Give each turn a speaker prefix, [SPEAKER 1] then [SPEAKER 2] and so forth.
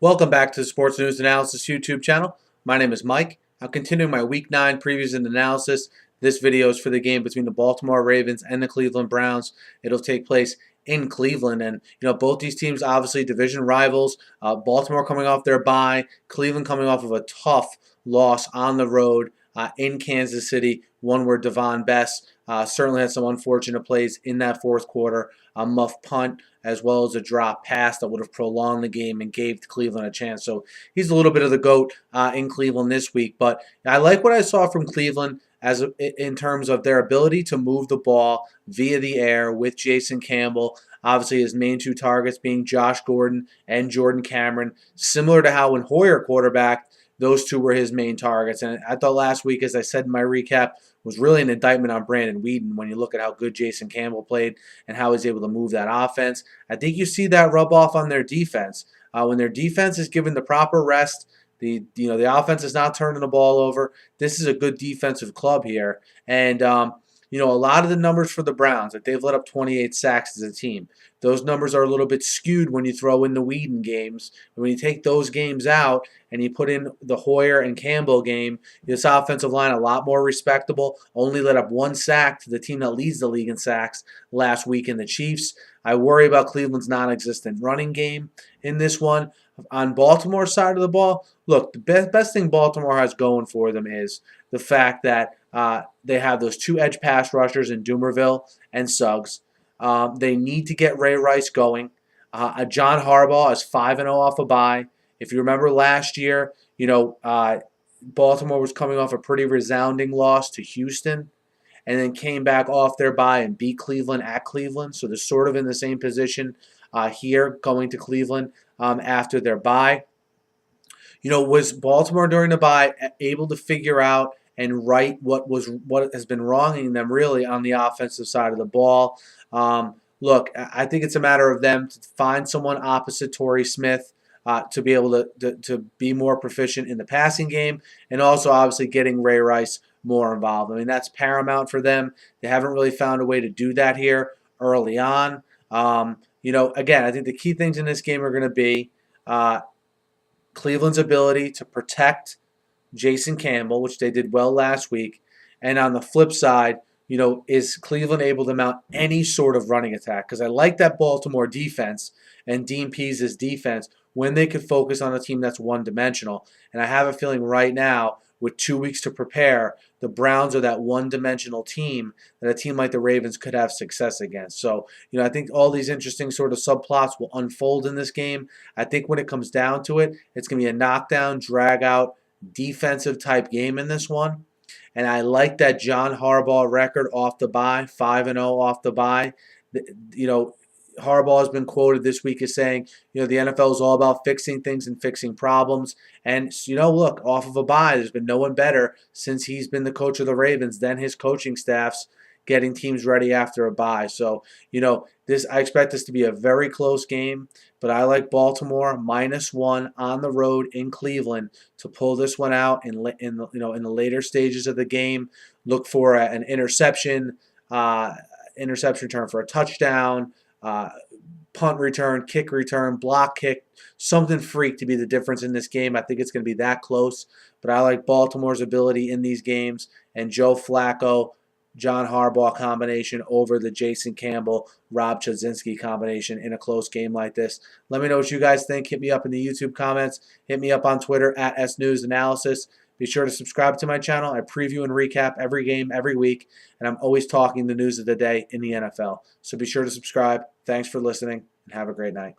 [SPEAKER 1] Welcome back to the Sports News Analysis YouTube channel. My name is Mike. I'm continuing my Week 9 previews and analysis. This video is for the game between the Baltimore Ravens and the Cleveland Browns. It'll take place in Cleveland, and both these teams obviously division rivals. Baltimore coming off their bye, Cleveland coming off of a tough loss on the road in Kansas City, one where Devon Best certainly had some unfortunate plays in that fourth quarter, a muff punt as well as a drop pass that would have prolonged the game and gave Cleveland a chance. So he's a little bit of the GOAT in Cleveland this week. But I like what I saw from Cleveland in terms of their ability to move the ball via the air with Jason Campbell. Obviously, his main two targets being Josh Gordon and Jordan Cameron, similar to how when Hoyer quarterbacked, those two were his main targets. And I thought last week, as I said in my recap, was really an indictment on Brandon Weeden when you look at how good Jason Campbell played and how he's able to move that offense. I think you see that rub off on their defense. When their defense is given the proper rest, the offense is not turning the ball over. This is a good defensive club here. And a lot of the numbers for the Browns, like they've let up 28 sacks as a team. Those numbers are a little bit skewed when you throw in the Weeden games. When you take those games out and you put in the Hoyer and Campbell game, this offensive line a lot more respectable. Only let up one sack to the team that leads the league in sacks last week in the Chiefs. I worry about Cleveland's non-existent running game in this one. On Baltimore's side of the ball, look, the best thing Baltimore has going for them is the fact that they have those two edge pass rushers in Dumerville and Suggs. They need to get Ray Rice going. John Harbaugh is 5-0 off a bye. If you remember last year, Baltimore was coming off a pretty resounding loss to Houston and then came back off their bye and beat Cleveland at Cleveland. So they're sort of in the same position here going to Cleveland after their bye. Was Baltimore during the bye able to figure out and right what has been wronging them really on the offensive side of the ball? Look, I think it's a matter of them to find someone opposite Torrey Smith to be able to be more proficient in the passing game, and also obviously getting Ray Rice more involved. I mean, that's paramount for them. They haven't really found a way to do that here early on. Again, I think the key things in this game are going to be Cleveland's ability to protect Jason Campbell, which they did well last week. And on the flip side, is Cleveland able to mount any sort of running attack? Because I like that Baltimore defense and Dean Pease's defense when they could focus on a team that's one-dimensional. And I have a feeling right now, with 2 weeks to prepare, the Browns are that one-dimensional team that a team like the Ravens could have success against. So, I think all these interesting sort of subplots will unfold in this game. I think when it comes down to it, it's going to be a knockdown, drag-out, defensive-type game in this one. And I like that John Harbaugh record off the bye, 5-0 off the bye. Harbaugh has been quoted this week as saying, the NFL is all about fixing things and fixing problems. And, look, off of a bye, there's been no one better since he's been the coach of the Ravens than his coaching staffs getting teams ready after a bye. So, I expect this to be a very close game, but I like Baltimore -1 on the road in Cleveland to pull this one out in the later stages of the game. Look for an interception return for a touchdown, punt return, kick return, block kick, something freak to be the difference in this game. I think it's going to be that close, but I like Baltimore's ability in these games and Joe Flacco, John Harbaugh combination over the Jason Campbell, Rob Chudzinski combination in a close game like this. Let me know what you guys think. Hit me up in the YouTube comments. Hit me up on Twitter at SNewsAnalysis. Be sure to subscribe to my channel. I preview and recap every game every week, and I'm always talking the news of the day in the NFL. So be sure to subscribe. Thanks for listening, and have a great night.